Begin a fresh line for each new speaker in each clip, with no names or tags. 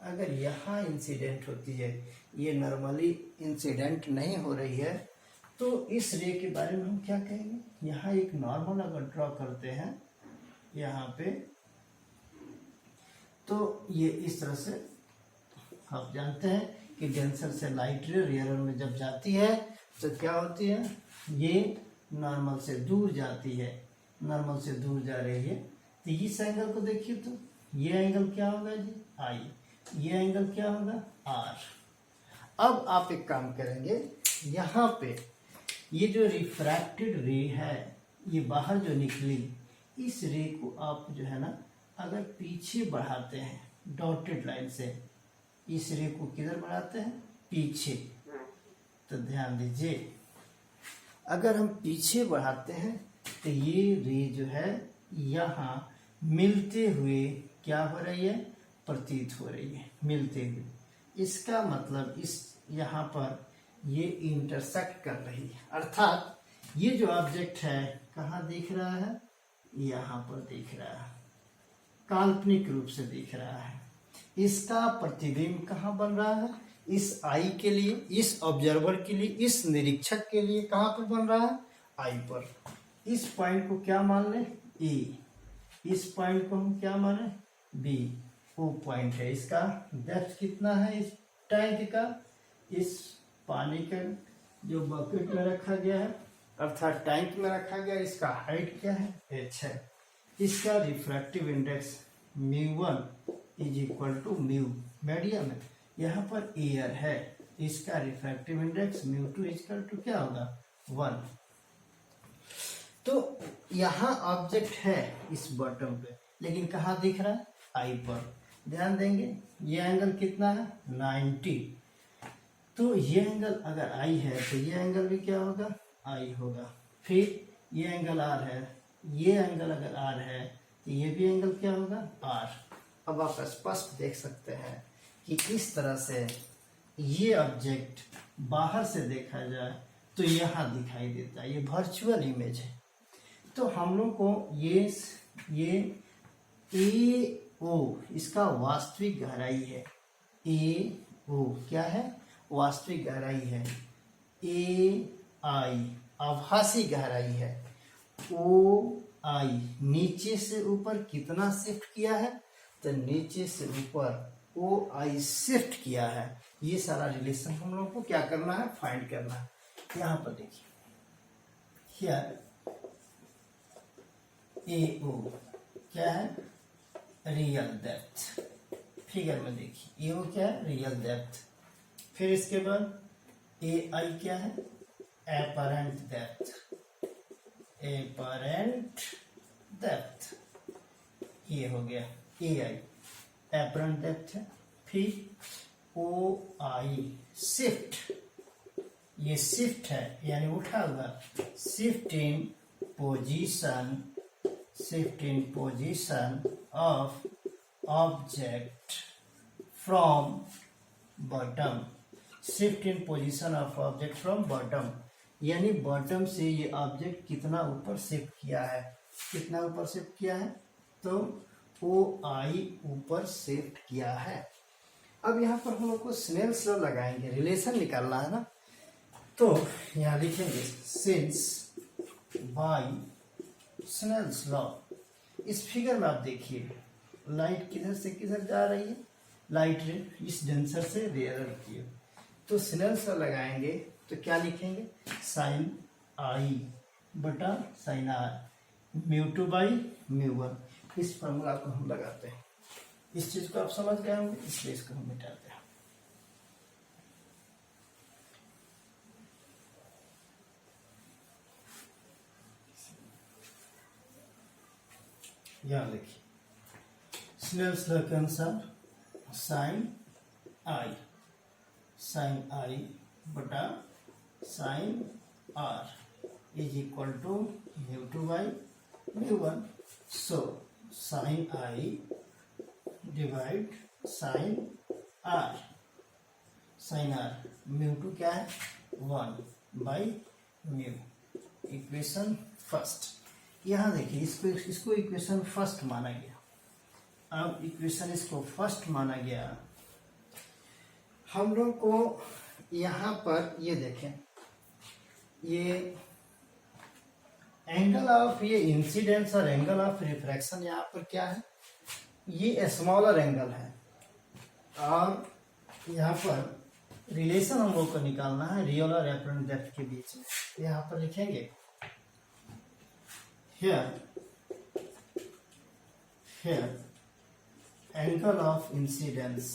अगर यहाँ इंसिडेंट होती है, ये नॉर्मली इंसिडेंट नहीं हो रही है, तो इस रे के बारे में हम क्या कहेंगे? यहाँ एक नॉर्मल अगर ड्रॉ करते हैं यहाँ पे, तो ये इस तरह से आप जानते हैं कि डेंसर से लाइट रे रेयर में जब जाती है तो क्या होती है? ये नॉर्मल से दूर जाती है, नॉर्मल से दूर जा रही है। तो इस एंगल को देखिए, तो ये एंगल क्या होगा जी? आई। ये एंगल क्या होगा? आर। अब आप एक काम करेंगे, यहाँ पे ये जो रिफ्रैक्टेड रे है, ये बाहर जो निकली, इस रे को आप जो है ना, अगर पीछे बढ़ाते हैं डॉटेड लाइन से, इस रे को किधर बढ़ाते हैं? पीछे। तो ध्यान दीजिए, अगर हम पीछे बढ़ाते हैं तो ये रे जो है यहाँ मिलते हुए क्या हो रही है? प्रतीत हो रही है, मिलते हुए। इसका मतलब इस यहाँ पर ये इंटरसेक्ट कर रही है, अर्थात ये जो ऑब्जेक्ट है कहाँ दिख रहा है? यहाँ पर दिख रहा है, काल्पनिक रूप से दिख रहा है। इसका प्रतिबिंब कहाँ बन रहा है? इस आई के लिए, इस ऑब्जर्वर के लिए, इस निरीक्षक के लिए कहाँ पर बन रहा है? आई पर। इस पॉइंट को क्या मान लें? ए। इस पॉइंट को हम क्या माने? बी। वो पॉइंट है। इसका डेप्थ कितना है इस टैंक का? इस पानी का जो बकेट में रखा गया है, अर्थात टैंक में रखा गया, इसका हाइट क्या है? h है। इसका refractive index μ1 is equal to mu, medium है, यहाँ पर एयर है, इसका refractive index μ2 is equal to क्या होगा? 1। तो यहाँ ऑब्जेक्ट है इस बॉटम पे, लेकिन कहाँ दिख रहा है? आई पर। ध्यान देंगे, ये एंगल कितना है? 90। तो ये एंगल अगर आई है तो ये एंगल भी क्या होगा? आई होगा। फिर ये एंगल आर है, ये एंगल अगर आर है तो ये भी एंगल क्या होगा? आर। अब आप स्पष्ट देख सकते हैं कि इस तरह से ये ऑब्जेक्ट बाहर से देखा जाए तो यहाँ दिखाई देता है, ये वर्चुअल इमेज है। तो हम लोग को ये ए ओ इसका वास्तविक गहराई है। ए ओ क्या है? वास्तविक गहराई है। ए आई आभासी गहराई है। ओ आई नीचे से ऊपर कितना शिफ्ट किया है? तो नीचे से ऊपर ओ आई शिफ्ट किया है। ये सारा रिलेशन हम लोग को क्या करना है? फाइंड करना है। यहाँ पर देखिए, ए ओ क्या है? Real depth. फिगर में देखिए, ए ओ क्या है? Real depth. फिर इसके बाद ए आई क्या है? Apparent depth. एपरेंट डेप्थ ये हो गया ए आई, एपरेंट डेप्थ है। फिर ओ आई शिफ्ट, ये शिफ्ट है यानी उठा हुआ, shift in position, shift in position of object from bottom, shift in position of object from bottom, यानी बॉटम से ये ऑब्जेक्ट कितना ऊपर शिफ्ट किया है? कितना ऊपर शिफ्ट किया है? तो ओ आई ऊपर शिफ्ट किया है। अब यहाँ पर हम लोग को स्नेल्स लॉ लगाएंगे, रिलेशन निकालना है ना। तो यहाँ लिखेंगे सिंस बाय स्नेल्स लॉ। इस फिगर में आप देखिए, लाइट किधर से किधर जा रही है? लाइट रे इस डेंसर से रेयरर की। तो स्नेल्स लॉ लगाएंगे तो क्या लिखेंगे? साइन आई बटा साइन आर, μ2 बाई μ1। इस फॉर्मूला को हम लगाते हैं। इस चीज को आप समझ गए होंगे, इसलिए इसको हम मिटाते हैं। यहाँ देखिए, स्नेल्स लॉ के अनुसार साइन आई बटा sine R is equal to μ2 by μ1। So sine I divide sine R, sine R μ2 क्या है? 1 बाई म्यू। Equation first. यहाँ देखिए, इसको इक्वेशन फर्स्ट माना गया। अब इक्वेशन इसको फर्स्ट माना गया हम लोग को यहाँ पर ये देखें, ये एंगल ऑफ ये इंसिडेंस और एंगल ऑफ रिफ्रैक्शन यहाँ पर क्या है, ये स्मॉलर एंगल है और यहाँ पर रिलेशन हम लोग को निकालना है रियल और एपरेंट डेप्थ के बीच में। यहाँ पर लिखेंगे here angle of incidence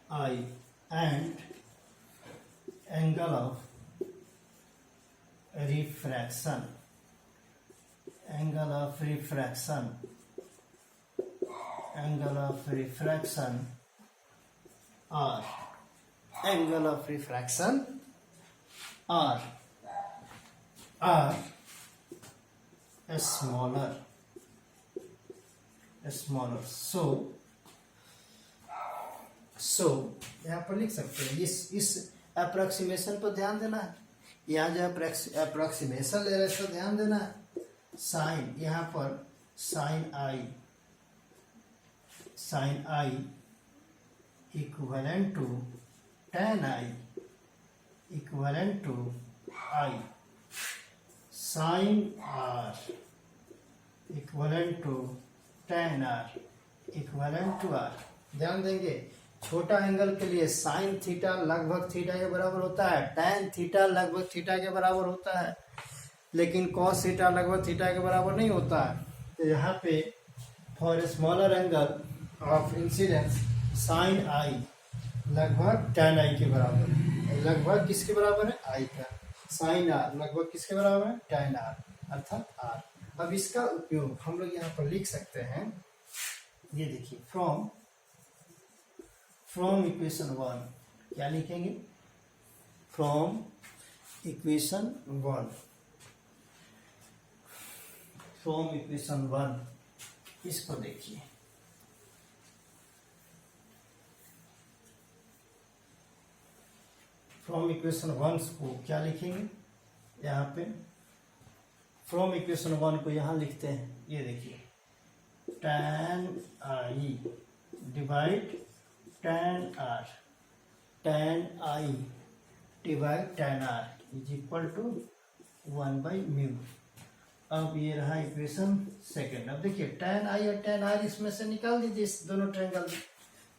I and angle of refraction or angle of refraction are smaller. So यहाँ पर लिख सकते हैं, इस अप्रोक्सीमेशन पर ध्यान देना है। यहाँ जो अप्रोक्सीमेशन ले रहे हैं इस पर ध्यान देना है। साइन यहाँ पर sine I equivalent to tan I equivalent to I, sin R equivalent to tan R equivalent to R। ध्यान देंगे, छोटा एंगल के लिए साइन थीटा लगभग थीटा के बराबर होता है, tan थीटा लगभग थीटा के बराबर होता है, लेकिन cos थीटा लगभग थीटा के बराबर नहीं होता है। तो यहाँ पे for smaller angle of incidence sine I लगभग tan I के बराबर है। लगभग किसके बराबर है, I का। साइन R लगभग किसके बराबर है, tan R अर्थात R। अब इसका उपयोग हम लोग यहाँ पर लिख सकते हैं, ये देखिए फ्रॉम इक्वेशन 1 क्या लिखेंगे, फ्रॉम इक्वेशन 1 इसको देखिए, फ्रॉम इक्वेशन 1 को क्या लिखेंगे, यहाँ पे फ्रॉम इक्वेशन 1 को यहाँ लिखते हैं, ये देखिए tan I divide tan R, tan I divide tan R is equal to 1/μ। अब ये रहा इक्वेशन सेकेंड। अब देखिए tan I और tan R इसमें से निकाल दीजिए इस दोनों ट्रायंगल।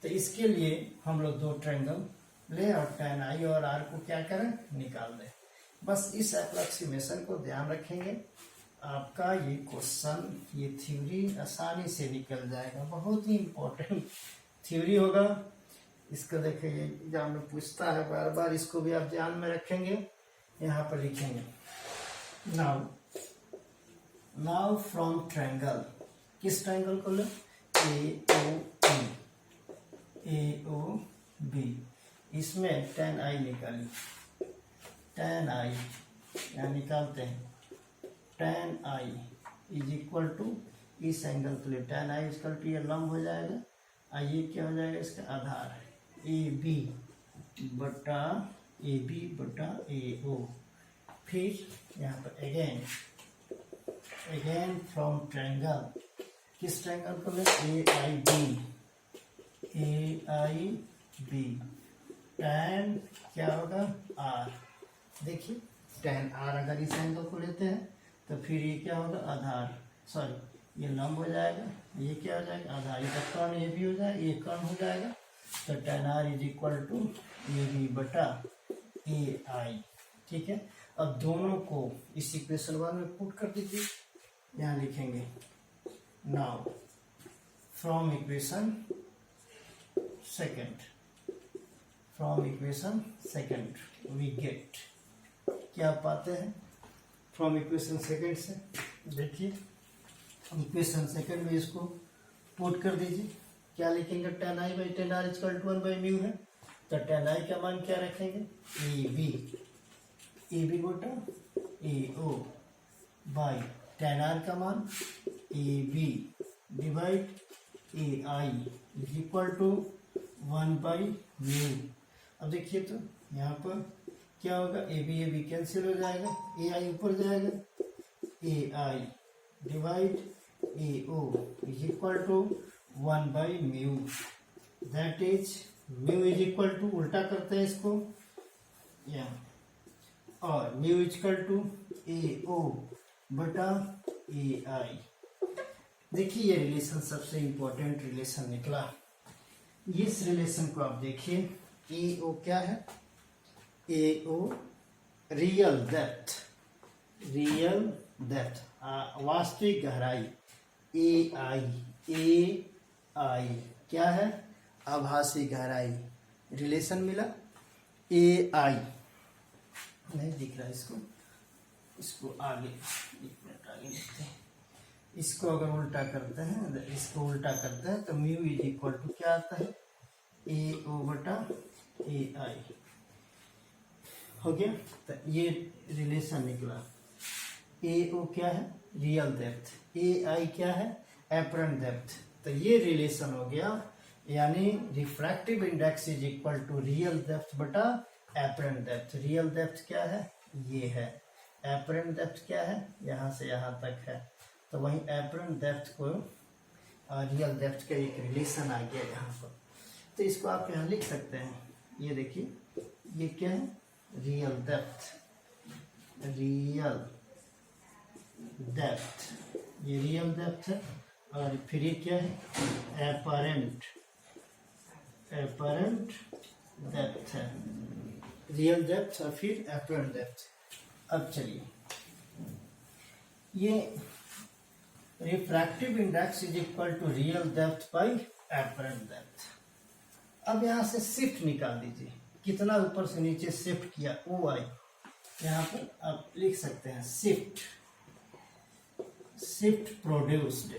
तो इसके लिए हम लोग दो ट्रायंगल ले और tan I और R को क्या करें, निकाल दें। बस इस अप्रोक्सीमेशन को ध्यान रखेंगे, आपका ये क्वेश्चन, ये थ्योरी आसानी से निकल जाएगा। बहुत ही इम्पोर्टेंट थ्योरी होगा, इसको देखिए एग्जाम में पूछता है बार बार, इसको भी आप ध्यान में रखेंगे। यहाँ पर लिखेंगे नाउ फ्रॉम ट्रायंगल, किस ट्रायंगल को ले, AOB, इसमें tan I निकालिए, tan I यहाँ निकालते हैं, tan I is equal to इस एंगल के लिए tan I इक्वल टू ये लंब हो जाएगा, ये क्या हो जाएगा, इसका आधार AB बटा AO। फिर यहाँ पर अगेन फ्रॉम ट्रायंगल, किस ट्रायंगल को ले, AIB, tan क्या होगा R। देखिए tan R अगर इस एंगल को लेते हैं तो फिर ये क्या होगा, आधार, सॉरी ये लंब हो जाएगा, ये क्या हो जाएगा, आधार, ये कर्ण ये भी हो जाएगा, ये कर्ण हो जाएगा। तो tan R is equal to AB बटा AI। ठीक है, अब दोनों को इस इक्वेशन 1 में पुट कर दीजिए। यहाँ लिखेंगे now from equation second we get, क्या पाते हैं फ्रॉम इक्वेशन सेकेंड से, देखिए इक्वेशन सेकेंड में इसको पुट कर दीजिए। क्या लिखेंगे, tan I by tan R equal to 1/μ है, तो tan I का मान क्या रखेंगे, AB बटा AO बाई tan R का मान AB divide AI is equal to 1/μ। अब देखिए तो यहाँ पर क्या होगा, AB कैंसिल हो जाएगा, AI ऊपर जाएगा, AI divide A O is equal to 1/μ, that is mu is equal to, उल्टा करते हैं इसको या, और mu is equal to A O बटा ए आई। देखिए ये रिलेशन सबसे इंपॉर्टेंट रिलेशन निकला। इस रिलेशन को आप देखिए, ए ओ क्या है, ए ओ रियल डेप्थ, रियल डेप्थ वास्तविक गहराई, ए आई क्या है, आभासी गहराई। रिलेशन मिला, ए आई नहीं दिख रहा इसको आगे, एक मिनट आगे लिखते हैं। इसको अगर उल्टा करते हैं, इसको उल्टा करते हैं तो म्यू इज इक्वल टू क्या आता है, ए ओ बटा ए आई हो गया। तो ये रिलेशन निकला। ए ओ क्या है, रियल डेप्थ, ए आई क्या है, एपरेंट डेप्थ। तो ये रिलेशन हो गया, यानी refractive index is equal to real depth बटा एपरेंट डेप्थ। रियल डेप्थ क्या है, ये है, एपरेंट डेप्थ क्या है, यहाँ से यहाँ तक है। तो वही एपरेंट डेप्थ को रियल डेप्थ का एक रिलेशन आ गया यहाँ पर। तो इसको आप यहाँ लिख सकते हैं, ये देखिए ये क्या है, रियल डेप्थ, रियल डेप्थ, ये रियल डेप्थ है। और फिर ये क्या है, एपरेंट डेप्थ है, रियल डेप्थ और फिर एपरेंट डेप्थ। अब चलिए, ये refractive index is equal to real depth by apparent depth. अब यहाँ से शिफ्ट निकाल दीजिए, कितना ऊपर से नीचे शिफ्ट किया, ओ आई। यहाँ पर आप लिख सकते हैं शिफ्ट प्रोड्यूस्ड,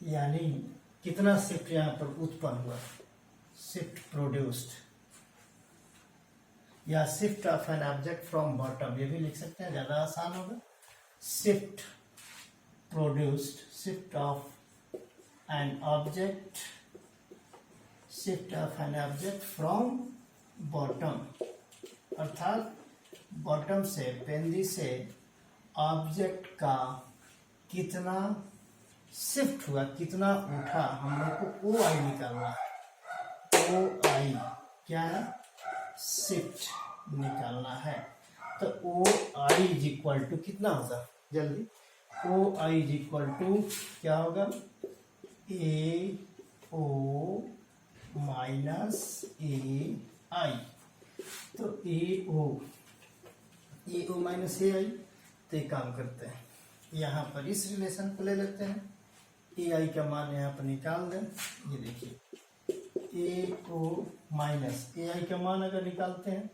यानी कितना शिफ्ट यहाँ पर उत्पन्न हुआ, शिफ्ट प्रोड्यूस्ड, या shift of an object from bottom, ये भी लिख सकते हैं, ज्यादा आसान होगा। Shift produced, shift of an object, shift of an object from bottom, अर्थात बॉटम से, पेंदी से ऑब्जेक्ट का कितना शिफ्ट हुआ, कितना उठा, हम लोग को ओ आई निकालना है। ओ आई क्या है, शिफ्ट निकालना है। तो ओ आई इज इक्वल टू कितना होगा, जल्दी, ओ आई इज इक्वल टू क्या होगा, ए ओ माइनस ए आई। तो ए ओ माइनस ए आई। तो एक काम करते हैं, यहाँ पर इस रिलेशन को ले लेते हैं, ए आई का मान यहाँ पर निकाल दें। ये देखिए ए ओ माइनस ए आई का मान अगर निकालते हैं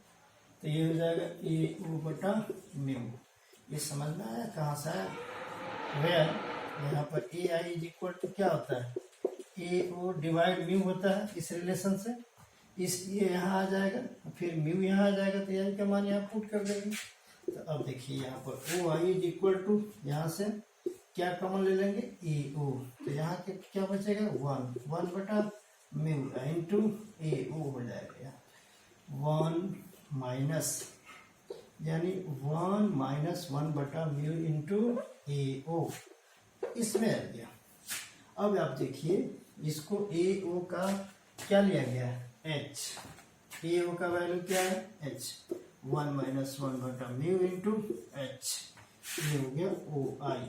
तो ये हो जाएगा ए ओ बटा म्यू। ये समझ में आया कहाँ से आया, वेयर यहाँ पर ए आई इज इक्वल टू क्या होता है, ए ओ डिवाइड म्यू होता है इस रिलेशन से, इसलिए यहाँ आ जाएगा, फिर म्यू यहाँ आ जाएगा, तो ए आई का मान यहाँ पुट कर देंगे। तो अब देखिए यहाँ पर ओ आई इज इक्वल टू, यहाँ से क्या कॉमन ले लेंगे, ए ओ, तो यहाँ के क्या बचेगा, 1 बटा म्यू इंटू ए ओ हो जाएगा, 1 माइनस, यानी 1 बटा म्यू इंटू ए ओ, इसमें आ गया। अब आप देखिए इसको ए ओ का क्या लिया गया है, एच, ए ओ का वैल्यू क्या है, एच, 1 - 1 बटा म्यू इंटू एच, ये हो गया ओ आई।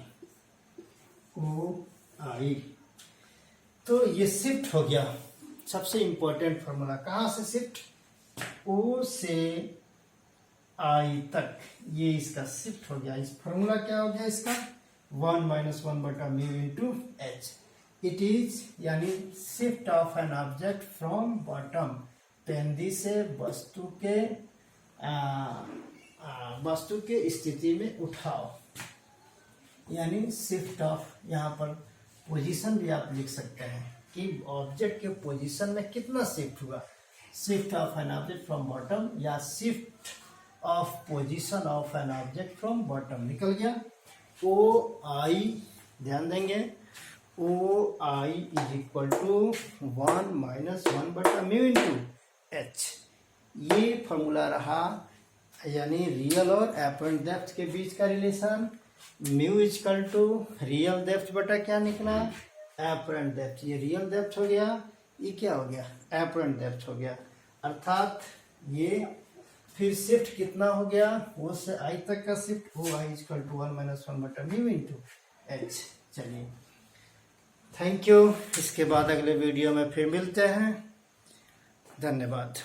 तो ये शिफ्ट हो गया, सबसे इंपॉर्टेंट फॉर्मूला, कहाँ से शिफ्ट, ओ से आई तक, ये इसका शिफ्ट हो गया। इस फॉर्मूला क्या हो गया इसका, 1 - 1 बटा mu into H. It is यानी shift of an object from bottom, पेंदी से वस्तु के स्थिति में उठाओ, यानी शिफ्ट ऑफ, यहाँ पर पोजीशन भी आप लिख सकते हैं कि ऑब्जेक्ट के पोजीशन में कितना शिफ्ट हुआ, shift of an object from bottom या shift of position of an object from bottom, निकल गया। ओ आई, ध्यान देंगे, O I is equal to 1 minus 1/μ/h। ये फॉर्मूला रहा, यानी रियल और एपरेंट डेप्थ के बीच का relation. Mu equal to real depth बटा क्या निकला, एपरेंट डेप्थ। ये रियल डेप्थ हो गया, ये क्या हो गया, एपरेंट डेप्थ हो गया। अर्थात ये फिर शिफ्ट कितना हो गया, वो से आई तक का shift, O I equal to 1 minus 1/μ/h। चलिए, थैंक यू। इसके बाद अगले वीडियो में फिर मिलते हैं। धन्यवाद।